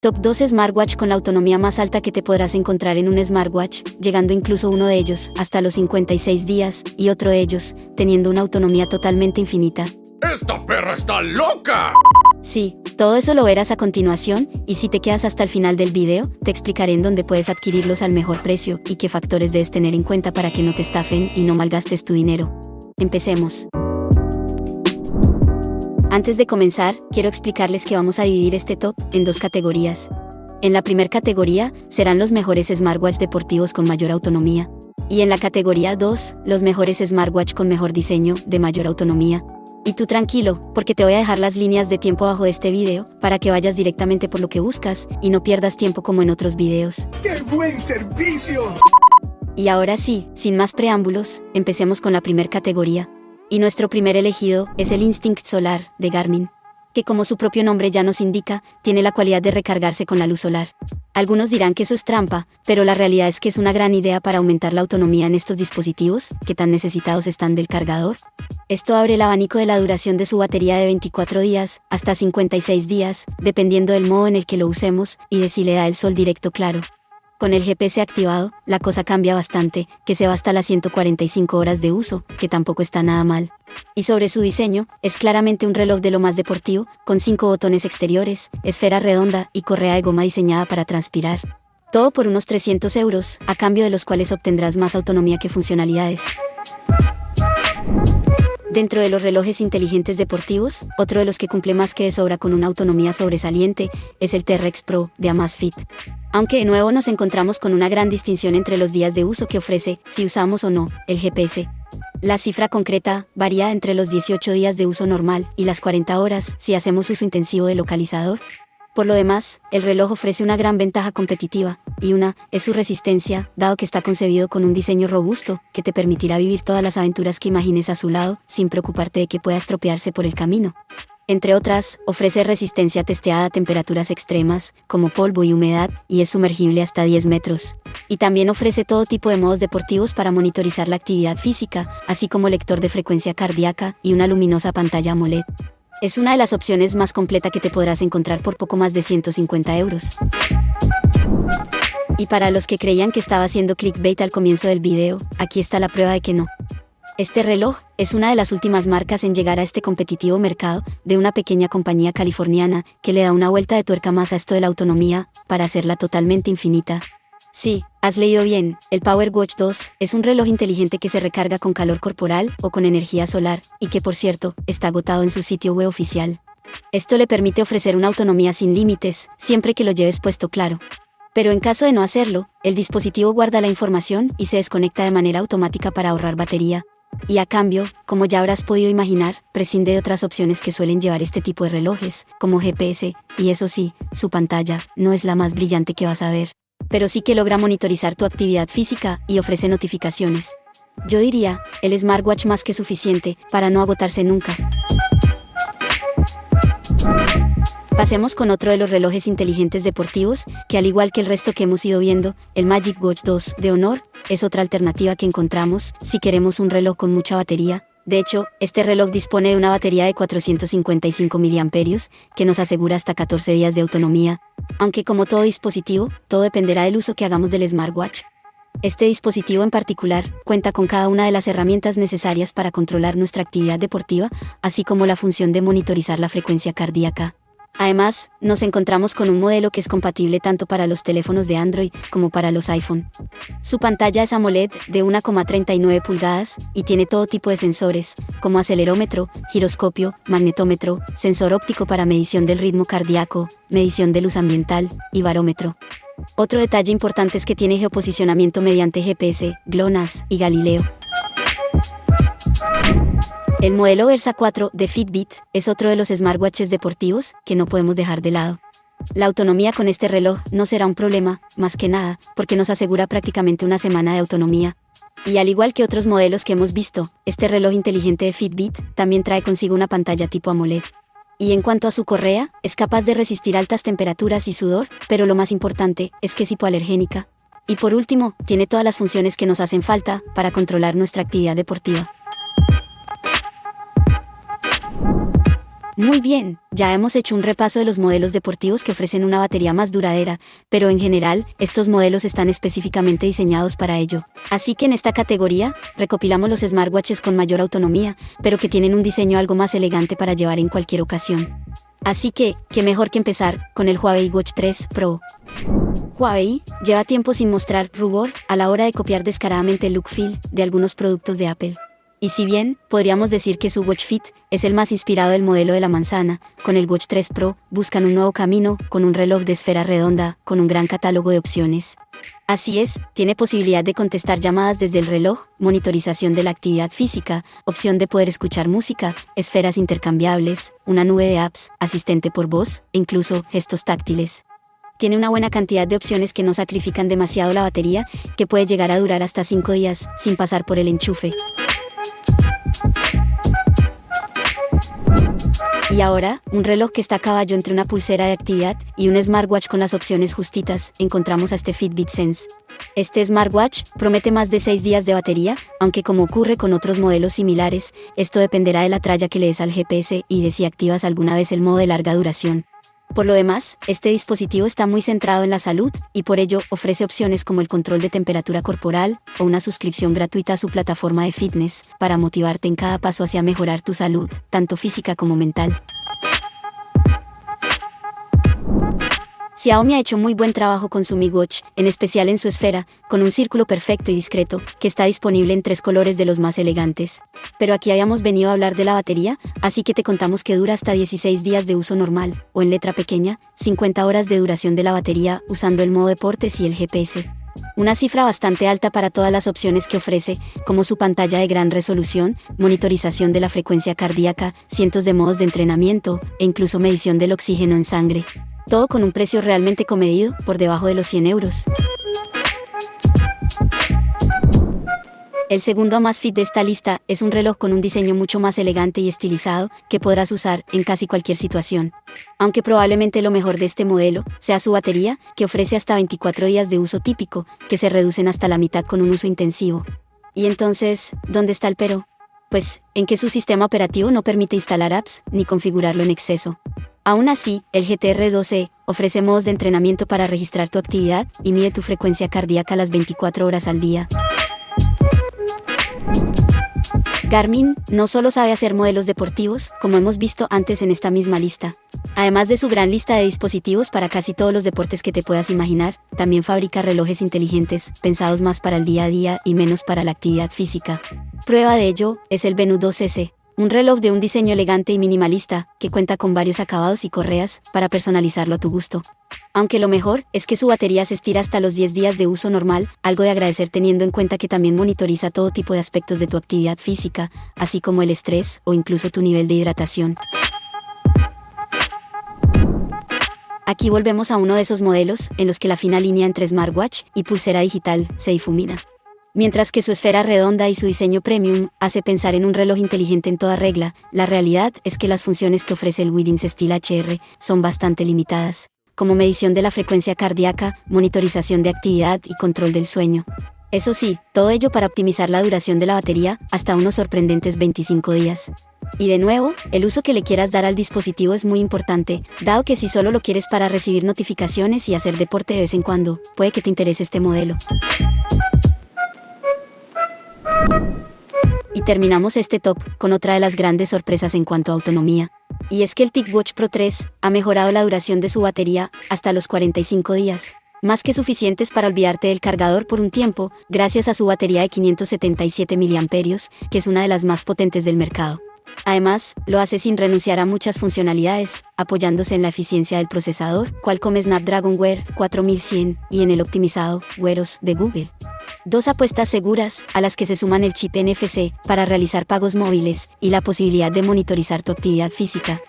Top 2 Smartwatch con la autonomía más alta que te podrás encontrar en un smartwatch, llegando incluso uno de ellos hasta los 56 días, y otro de ellos teniendo una autonomía totalmente infinita. ¡Esta perra está loca! Sí, todo eso lo verás a continuación, y si te quedas hasta el final del video, te explicaré en dónde puedes adquirirlos al mejor precio y qué factores debes tener en cuenta para que no te estafen y no malgastes tu dinero. Empecemos. Antes de comenzar, quiero explicarles que vamos a dividir este top en dos categorías. En la primera categoría, serán los mejores smartwatch deportivos con mayor autonomía. Y en la categoría 2, los mejores smartwatch con mejor diseño, de mayor autonomía. Y tú tranquilo, porque te voy a dejar las líneas de tiempo abajo de este video, para que vayas directamente por lo que buscas, y no pierdas tiempo como en otros videos. ¡Qué buen servicio! Y ahora sí, sin más preámbulos, empecemos con la primera categoría. Y nuestro primer elegido es el Instinct Solar, de Garmin, que como su propio nombre ya nos indica, tiene la cualidad de recargarse con la luz solar. Algunos dirán que eso es trampa, pero la realidad es que es una gran idea para aumentar la autonomía en estos dispositivos, que tan necesitados están del cargador. Esto abre el abanico de la duración de su batería de 24 días, hasta 56 días, dependiendo del modo en el que lo usemos, y de si le da el sol directo claro. Con el GPS activado, la cosa cambia bastante, que se va hasta las 145 horas de uso, que tampoco está nada mal. Y sobre su diseño, es claramente un reloj de lo más deportivo, con 5 botones exteriores, esfera redonda y correa de goma diseñada para transpirar. Todo por unos 300 €, a cambio de los cuales obtendrás más autonomía que funcionalidades. Dentro de los relojes inteligentes deportivos, otro de los que cumple más que de sobra con una autonomía sobresaliente, es el T-Rex Pro, de Amazfit. Aunque de nuevo nos encontramos con una gran distinción entre los días de uso que ofrece, si usamos o no, el GPS. La cifra concreta varía entre los 18 días de uso normal y las 40 horas, si hacemos uso intensivo del localizador. Por lo demás, el reloj ofrece una gran ventaja competitiva, y una es su resistencia, dado que está concebido con un diseño robusto, que te permitirá vivir todas las aventuras que imagines a su lado, sin preocuparte de que pueda estropearse por el camino. Entre otras, ofrece resistencia testeada a temperaturas extremas, como polvo y humedad, y es sumergible hasta 10 metros. Y también ofrece todo tipo de modos deportivos para monitorizar la actividad física, así como lector de frecuencia cardíaca y una luminosa pantalla AMOLED. Es una de las opciones más completa que te podrás encontrar por poco más de 150 €. Y para los que creían que estaba haciendo clickbait al comienzo del video, aquí está la prueba de que no. Este reloj es una de las últimas marcas en llegar a este competitivo mercado, de una pequeña compañía californiana, que le da una vuelta de tuerca más a esto de la autonomía, para hacerla totalmente infinita. Sí, has leído bien, el PowerWatch 2 es un reloj inteligente que se recarga con calor corporal o con energía solar, y que por cierto, está agotado en su sitio web oficial. Esto le permite ofrecer una autonomía sin límites, siempre que lo lleves puesto claro. Pero en caso de no hacerlo, el dispositivo guarda la información y se desconecta de manera automática para ahorrar batería. Y a cambio, como ya habrás podido imaginar, prescinde de otras opciones que suelen llevar este tipo de relojes, como GPS, y eso sí, su pantalla no es la más brillante que vas a ver. Pero sí que logra monitorizar tu actividad física y ofrece notificaciones. Yo diría, el smartwatch más que suficiente para no agotarse nunca. Pasemos con otro de los relojes inteligentes deportivos, que al igual que el resto que hemos ido viendo, el Magic Watch 2 de Honor, es otra alternativa que encontramos si queremos un reloj con mucha batería. De hecho, este reloj dispone de una batería de 455 miliamperios, que nos asegura hasta 14 días de autonomía. Aunque como todo dispositivo, todo dependerá del uso que hagamos del smartwatch. Este dispositivo en particular, cuenta con cada una de las herramientas necesarias para controlar nuestra actividad deportiva, así como la función de monitorizar la frecuencia cardíaca. Además, nos encontramos con un modelo que es compatible tanto para los teléfonos de Android como para los iPhone. Su pantalla es AMOLED de 1,39 pulgadas y tiene todo tipo de sensores, como acelerómetro, giroscopio, magnetómetro, sensor óptico para medición del ritmo cardíaco, medición de luz ambiental y barómetro. Otro detalle importante es que tiene geoposicionamiento mediante GPS, GLONASS y Galileo. El modelo Versa 4 de Fitbit es otro de los smartwatches deportivos que no podemos dejar de lado. La autonomía con este reloj no será un problema, más que nada, porque nos asegura prácticamente una semana de autonomía. Y al igual que otros modelos que hemos visto, este reloj inteligente de Fitbit también trae consigo una pantalla tipo AMOLED. Y en cuanto a su correa, es capaz de resistir altas temperaturas y sudor, pero lo más importante es que es hipoalergénica. Y por último, tiene todas las funciones que nos hacen falta para controlar nuestra actividad deportiva. Muy bien, ya hemos hecho un repaso de los modelos deportivos que ofrecen una batería más duradera, pero en general, estos modelos están específicamente diseñados para ello. Así que en esta categoría, recopilamos los smartwatches con mayor autonomía, pero que tienen un diseño algo más elegante para llevar en cualquier ocasión. Así que, ¿qué mejor que empezar con el Huawei Watch 3 Pro? Huawei lleva tiempo sin mostrar rubor a la hora de copiar descaradamente el look-feel de algunos productos de Apple. Y si bien, podríamos decir que su Watch Fit es el más inspirado del modelo de la manzana, con el Watch 3 Pro buscan un nuevo camino, con un reloj de esfera redonda, con un gran catálogo de opciones. Así es, tiene posibilidad de contestar llamadas desde el reloj, monitorización de la actividad física, opción de poder escuchar música, esferas intercambiables, una nube de apps, asistente por voz, e incluso gestos táctiles. Tiene una buena cantidad de opciones que no sacrifican demasiado la batería, que puede llegar a durar hasta 5 días, sin pasar por el enchufe. Y ahora, un reloj que está a caballo entre una pulsera de actividad y un smartwatch con las opciones justitas, encontramos a este Fitbit Sense. Este smartwatch promete más de 6 días de batería, aunque como ocurre con otros modelos similares, esto dependerá de la tralla que le des al GPS y de si activas alguna vez el modo de larga duración. Por lo demás, este dispositivo está muy centrado en la salud, y por ello ofrece opciones como el control de temperatura corporal, o una suscripción gratuita a su plataforma de fitness, para motivarte en cada paso hacia mejorar tu salud, tanto física como mental. Xiaomi ha hecho muy buen trabajo con su Mi Watch, en especial en su esfera, con un círculo perfecto y discreto, que está disponible en 3 colores de los más elegantes. Pero aquí habíamos venido a hablar de la batería, así que te contamos que dura hasta 16 días de uso normal, o en letra pequeña, 50 horas de duración de la batería usando el modo deportes y el GPS. Una cifra bastante alta para todas las opciones que ofrece, como su pantalla de gran resolución, monitorización de la frecuencia cardíaca, cientos de modos de entrenamiento, e incluso medición del oxígeno en sangre. Todo con un precio realmente comedido, por debajo de los 100 euros. El segundo Amazfit de esta lista es un reloj con un diseño mucho más elegante y estilizado, que podrás usar en casi cualquier situación. Aunque probablemente lo mejor de este modelo sea su batería, que ofrece hasta 24 días de uso típico, que se reducen hasta la mitad con un uso intensivo. Y entonces, ¿dónde está el pero? Pues, en que su sistema operativo no permite instalar apps, ni configurarlo en exceso. Aún así, el GTR 2e ofrece modos de entrenamiento para registrar tu actividad y mide tu frecuencia cardíaca las 24 horas al día. Garmin no solo sabe hacer modelos deportivos, como hemos visto antes en esta misma lista. Además de su gran lista de dispositivos para casi todos los deportes que te puedas imaginar, también fabrica relojes inteligentes, pensados más para el día a día y menos para la actividad física. Prueba de ello es el Venus 2S. Un reloj de un diseño elegante y minimalista, que cuenta con varios acabados y correas, para personalizarlo a tu gusto. Aunque lo mejor es que su batería se estira hasta los 10 días de uso normal, algo de agradecer teniendo en cuenta que también monitoriza todo tipo de aspectos de tu actividad física, así como el estrés o incluso tu nivel de hidratación. Aquí volvemos a uno de esos modelos en los que la fina línea entre smartwatch y pulsera digital se difumina. Mientras que su esfera redonda y su diseño premium hace pensar en un reloj inteligente en toda regla, la realidad es que las funciones que ofrece el Withings Steel HR son bastante limitadas, como medición de la frecuencia cardíaca, monitorización de actividad y control del sueño. Eso sí, todo ello para optimizar la duración de la batería hasta unos sorprendentes 25 días. Y de nuevo, el uso que le quieras dar al dispositivo es muy importante, dado que si solo lo quieres para recibir notificaciones y hacer deporte de vez en cuando, puede que te interese este modelo. Y terminamos este top con otra de las grandes sorpresas en cuanto a autonomía. Y es que el TicWatch Pro 3 ha mejorado la duración de su batería hasta los 45 días. Más que suficientes para olvidarte del cargador por un tiempo, gracias a su batería de 577 mAh, que es una de las más potentes del mercado. Además, lo hace sin renunciar a muchas funcionalidades, apoyándose en la eficiencia del procesador, Qualcomm Snapdragon Wear 4100, y en el optimizado Wear OS de Google. Dos apuestas seguras, a las que se suman el chip NFC, para realizar pagos móviles, y la posibilidad de monitorizar tu actividad física.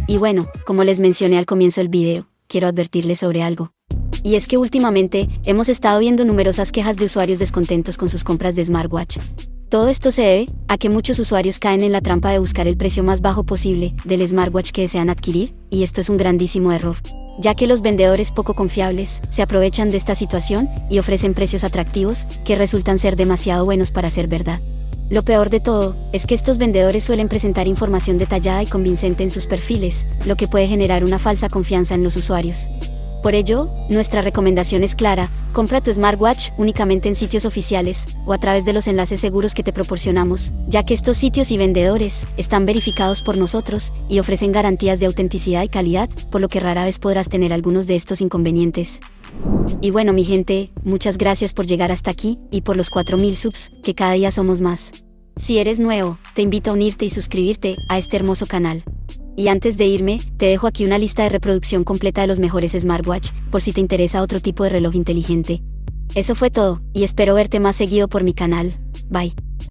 Y bueno, como les mencioné al comienzo del video, quiero advertirles sobre algo. Y es que últimamente, hemos estado viendo numerosas quejas de usuarios descontentos con sus compras de smartwatch. Todo esto se debe a que muchos usuarios caen en la trampa de buscar el precio más bajo posible del smartwatch que desean adquirir, y esto es un grandísimo error, ya que los vendedores poco confiables se aprovechan de esta situación y ofrecen precios atractivos que resultan ser demasiado buenos para ser verdad. Lo peor de todo, es que estos vendedores suelen presentar información detallada y convincente en sus perfiles, lo que puede generar una falsa confianza en los usuarios. Por ello, nuestra recomendación es clara: compra tu smartwatch únicamente en sitios oficiales, o a través de los enlaces seguros que te proporcionamos, ya que estos sitios y vendedores están verificados por nosotros, y ofrecen garantías de autenticidad y calidad, por lo que rara vez podrás tener algunos de estos inconvenientes. Y bueno mi gente, muchas gracias por llegar hasta aquí, y por los 4000 subs, que cada día somos más. Si eres nuevo, te invito a unirte y suscribirte a este hermoso canal. Y antes de irme, te dejo aquí una lista de reproducción completa de los mejores smartwatch, por si te interesa otro tipo de reloj inteligente. Eso fue todo, y espero verte más seguido por mi canal. Bye.